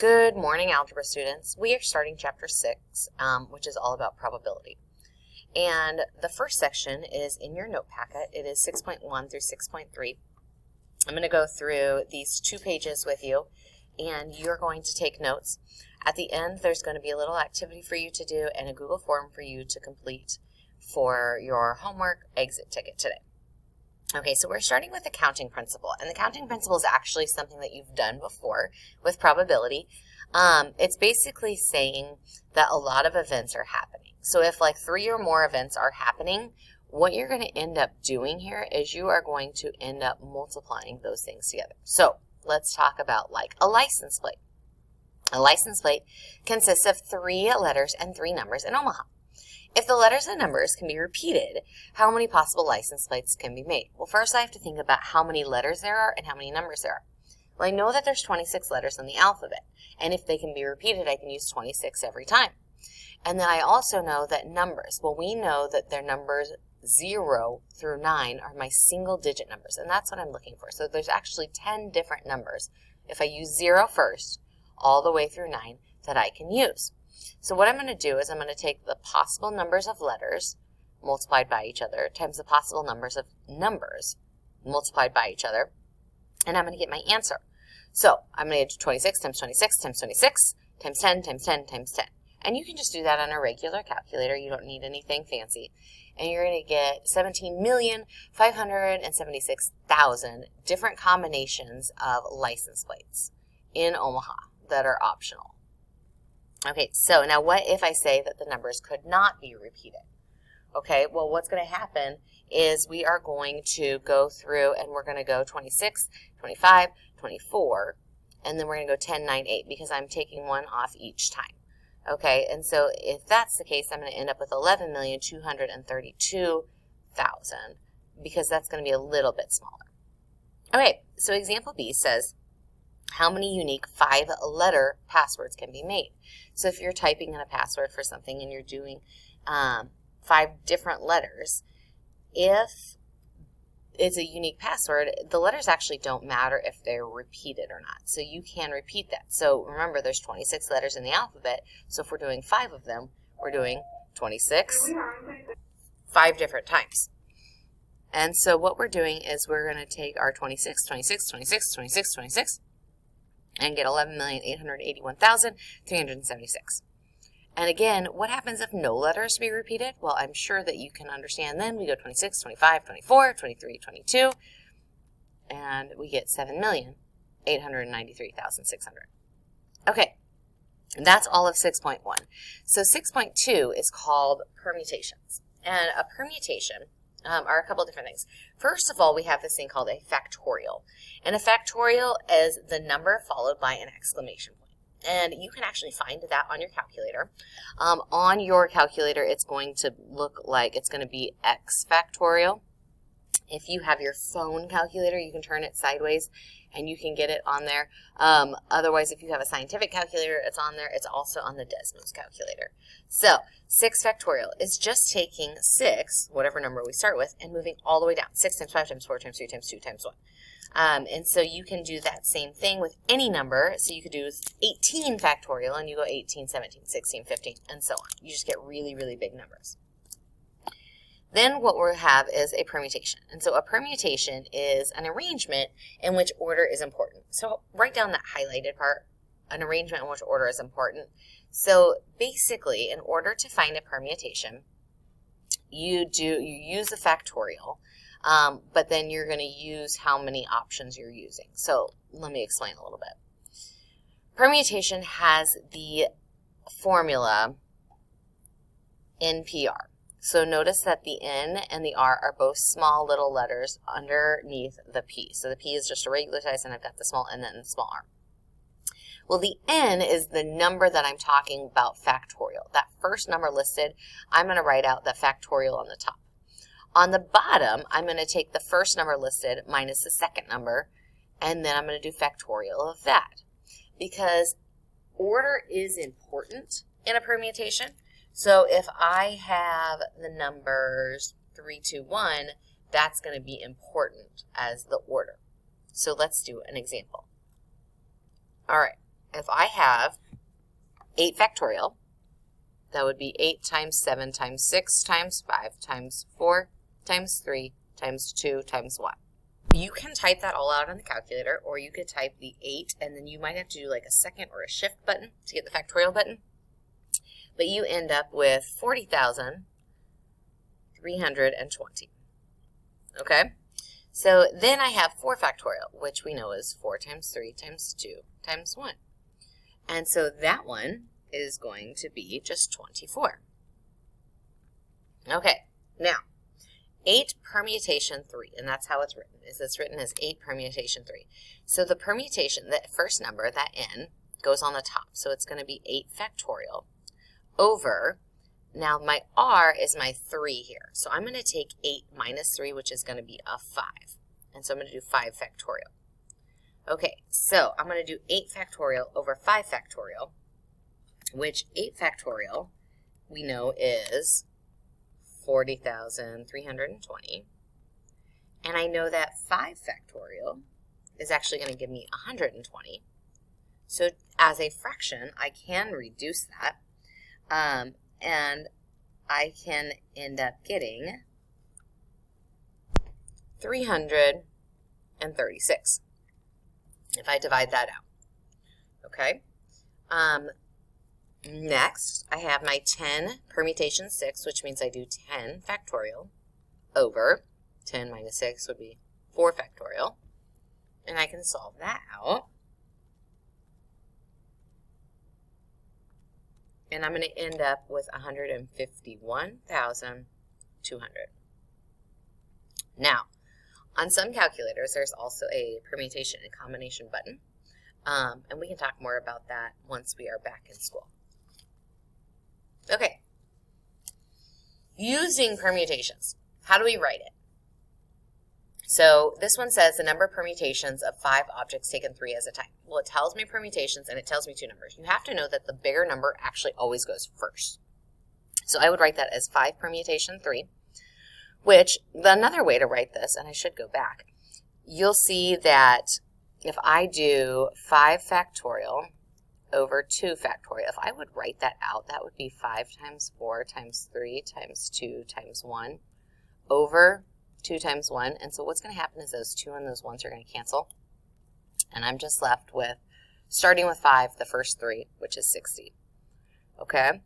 Good morning, algebra students. We are starting chapter 6, which is all about probability. And the first section is in your note packet. It is 6.1 through 6.3. I'm going to go through these 2 pages with you, and you're going to take notes. At the end, there's going to be a little activity for you to do and a Google form for you to complete for your homework exit ticket today. Okay, so we're starting with the counting principle, and the counting principle is actually something that you've done before with probability. It's basically saying that a lot of events are happening. So if like 3 or more events are happening, what you're going to end up doing here is you are going to end up multiplying those things together. So let's talk about like a license plate. A license plate consists of 3 letters and 3 numbers in Omaha. If the letters and numbers can be repeated, how many possible license plates can be made? Well, first I have to think about how many letters there are and how many numbers there are. Well, I know that there's 26 letters in the alphabet, and if they can be repeated, I can use 26 every time. And then I also know that numbers, well, we know that their numbers 0 through 9 are my single-digit numbers, and that's what I'm looking for. So there's actually 10 different numbers, if I use 0 first, all the way through 9, that I can use. So what I'm going to do is I'm going to take the possible numbers of letters multiplied by each other times the possible numbers of numbers multiplied by each other, and I'm going to get my answer. So I'm going to do 26 times 26 times 26 times 10 times 10 times 10. And you can just do that on a regular calculator. You don't need anything fancy. And you're going to get 17,576,000 different combinations of license plates in Omaha that are optional. Okay, so now what if I say that the numbers could not be repeated? Okay, well, what's going to happen is we are going to go through and we're going to go 26, 25, 24, and then we're going to go 10, 9, 8 because I'm taking one off each time. Okay, and so if that's the case, I'm going to end up with 11,232,000 because that's going to be a little bit smaller. Okay, so example B says, how many unique 5-letter passwords can be made? So if you're typing in a password for something and you're doing 5 different letters, if it's a unique password, the letters actually don't matter if they're repeated or not. So you can repeat that. So remember, there's 26 letters in the alphabet. So if we're doing 5 of them, we're doing 26 5 different times. And so what we're doing is we're going to take our 26, 26, 26, 26, 26, and get 11,881,376. And again, what happens if no letters be repeated? Well, I'm sure that you can understand then. We go 26, 25, 24, 23, 22, and we get 7,893,600. Okay, and that's all of 6.1. So 6.2 is called permutations. And a permutation are a couple of different things. First of all, we have this thing called a factorial. And a factorial is the number followed by an exclamation point. And you can actually find that on your calculator. On your calculator, it's going to look like it's going to be x factorial. If you have your phone calculator, you can turn it sideways and you can get it on there. Otherwise, if you have a scientific calculator, it's on there. It's also on the Desmos calculator. So 6 factorial is just taking 6, whatever number we start with, and moving all the way down. 6 times 5 times 4 times 3 times 2 times 1. And so you can do that same thing with any number. So you could do 18 factorial, and you go 18, 17, 16, 15, and so on. You just get really, really big numbers. Then what we'll have is a permutation. And so a permutation is an arrangement in which order is important. So write down that highlighted part, an arrangement in which order is important. So basically, in order to find a permutation, you use a factorial, but then you're going to use how many options you're using. So let me explain a little bit. Permutation has the formula NPR. So notice that the N and the R are both small little letters underneath the P. So the P is just a regular size, and I've got the small N and the small R. Well, the N is the number that I'm talking about factorial. That first number listed, I'm going to write out the factorial on the top. On the bottom, I'm going to take the first number listed minus the second number, and then I'm going to do factorial of that. Because order is important in a permutation. So if I have the numbers 3, 2, 1, that's going to be important as the order. So let's do an example. All right, if I have 8 factorial, that would be 8 times 7 times 6 times 5 times 4 times 3 times 2 times 1. You can type that all out on the calculator, or you could type the 8, and then you might have to do like a second or a shift button to get the factorial button. But you end up with 40,320. Okay? So then I have 4 factorial, which we know is 4 times 3 times 2 times 1. And so that one is going to be just 24. Okay, now 8 permutation 3, and that's how it's written. It's written as 8 permutation 3. So the permutation, that first number, that n, goes on the top. So it's going to be 8 factorial over, now my r is my 3 here. So I'm going to take 8 minus 3, which is going to be a 5. And so I'm going to do 5 factorial. Okay, so I'm going to do 8 factorial over 5 factorial, which 8 factorial we know is 40,320. And I know that 5 factorial is actually going to give me 120. So as a fraction, I can reduce that. And I can end up getting 336 if I divide that out. Okay. Next, I have my 10 permutation 6, which means I do 10 factorial over 10 minus 6 would be 4 factorial. And I can solve that out. And I'm going to end up with 151,200. Now, on some calculators, there's also a permutation and combination button. And we can talk more about that once we are back in school. Okay, using permutations, how do we write it? So this one says the number of permutations of 5 objects taken 3 as a time. Well, it tells me permutations and it tells me 2 numbers. You have to know that the bigger number actually always goes first. So I would write that as 5 permutation 3, which another way to write this, and I should go back, you'll see that if I do 5 factorial over 2 factorial, if I would write that out, that would be 5 times 4 times 3 times 2 times 1 over 2 times 1. And so what's going to happen is those 2 and those 1s are going to cancel. And I'm just left with, starting with 5, the first 3, which is 60. Okay?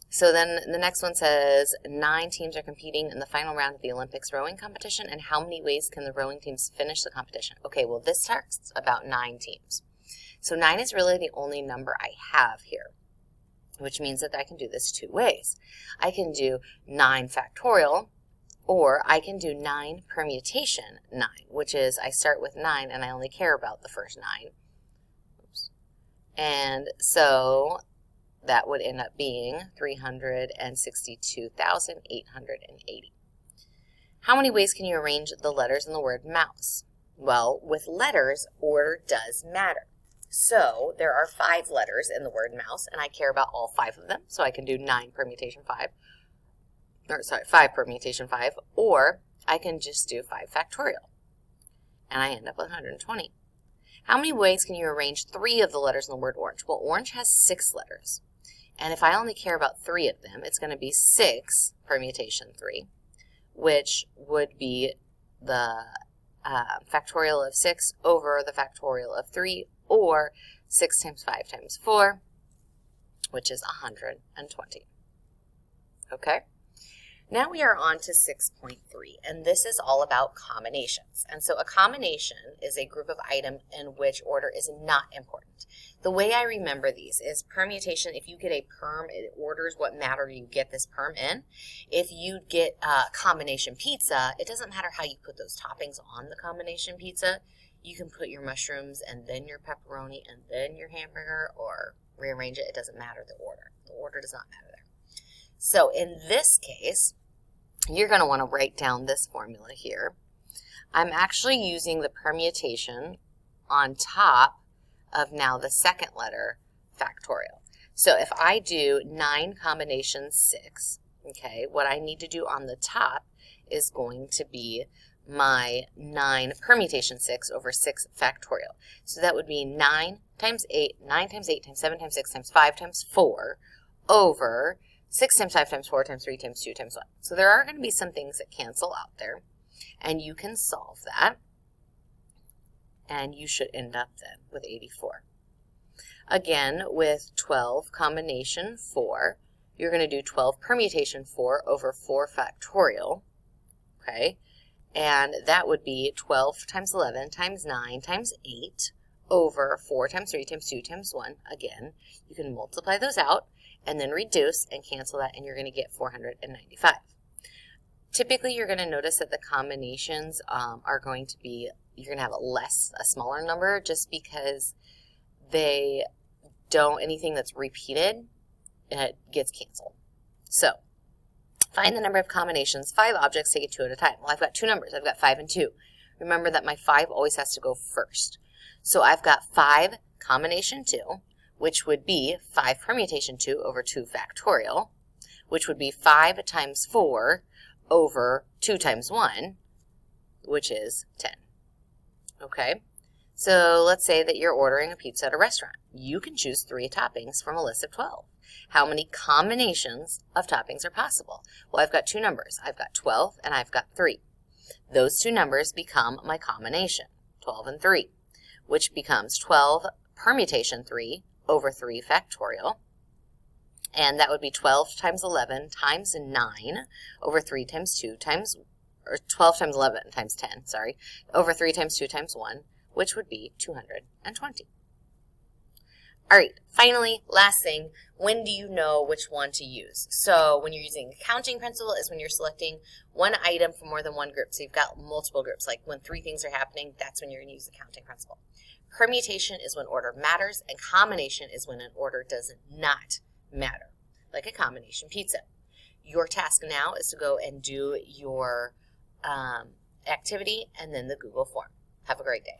So then the next one says 9 teams are competing in the final round of the Olympics rowing competition, and how many ways can the rowing teams finish the competition? Okay, well this talks about 9 teams. So 9 is really the only number I have here, which means that I can do this 2 ways. I can do 9 factorial, or I can do 9 permutation 9, which is I start with 9 and I only care about the first 9. Oops. And so that would end up being 362,880. How many ways can you arrange the letters in the word mouse? Well, with letters, order does matter. So there are 5 letters in the word mouse, and I care about all 5 of them. So I can do 9 permutation 5, or sorry, 5 permutation 5, or I can just do 5 factorial, and I end up with 120. How many ways can you arrange 3 of the letters in the word orange? Well, orange has 6 letters, and if I only care about 3 of them, it's going to be 6 permutation 3, which would be the factorial of 6 over the factorial of 3, or 6 times 5 times 4, which is 120. Okay? Now we are on to 6.3, and this is all about combinations. And so a combination is a group of items in which order is not important. The way I remember these is permutation. If you get a perm, it orders what matter you get this perm in. If you get combination pizza, it doesn't matter how you put those toppings on the combination pizza. You can put your mushrooms and then your pepperoni and then your hamburger, or rearrange it. It doesn't matter the order. The order does not matter there. So in this case, you're going to want to write down this formula here. I'm actually using the permutation on top of now the second letter factorial. So if I do 9 combination 6, okay, what I need to do on the top is going to be my 9 permutation 6 over 6 factorial. So that would be 9 times 8, 9 times 8 times 7 times 6 times 5 times 4 over 6 times 5 times 4 times 3 times 2 times 1. So there are going to be some things that cancel out there, and you can solve that, and you should end up then with 84. Again, with 12 combination 4, you're going to do 12 permutation 4 over 4 factorial, okay? And that would be 12 times 11 times 9 times 8 over 4 times 3 times 2 times 1. Again, you can multiply those out and then reduce and cancel that, and you're going to get 495. Typically, you're going to notice that the combinations are going to be, you're going to have a smaller number, just because they don't, anything that's repeated, it gets canceled. So, find the number of combinations. 5 objects, take it 2 at a time. Well, I've got 2 numbers. I've got 5 and 2. Remember that my 5 always has to go first. So I've got 5 combination 2, which would be 5 permutation 2 over 2 factorial, which would be 5 times 4 over 2 times 1, which is 10. Okay? So let's say that you're ordering a pizza at a restaurant. You can choose 3 toppings from a list of 12. How many combinations of toppings are possible? Well, I've got 2 numbers. I've got 12 and I've got 3. Those 2 numbers become my combination, 12 and 3, which becomes 12 permutation 3 over 3 factorial. And that would be 12 times 11 times 9 over 3 times 2 times, or 12 times 11 times 10, sorry, over 3 times 2 times 1, which would be 220. All right, finally, last thing, when do you know which one to use? So when you're using the counting principle is when you're selecting one item from more than one group. So you've got multiple groups, like when 3 things are happening, that's when you're going to use the counting principle. Permutation is when order matters, and combination is when an order does not matter, like a combination pizza. Your task now is to go and do your activity and then the Google form. Have a great day.